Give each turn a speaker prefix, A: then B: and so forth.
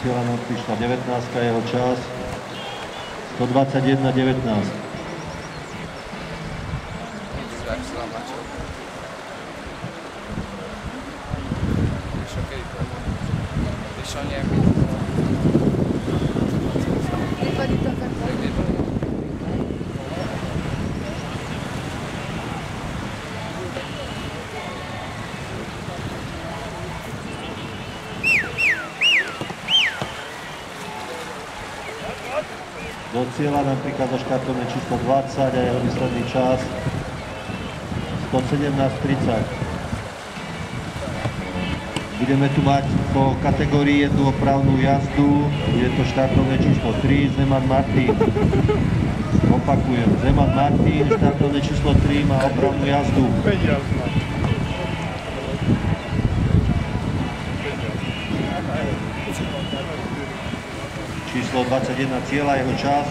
A: cieľa nám prišla 19, jeho čas 121,19. Do cieľa nám prichádza štartovné číslo 20 a jeho výsledný čas 117,30. Budeme tu mať po kategórii jednu opravnú jazdu. Je to štartovné číslo 3, Zeman Martin. Opakujem, Zeman Martin, štartovné číslo 3 má opravnú jazdu. Číslo 21 cieľa, jeho čas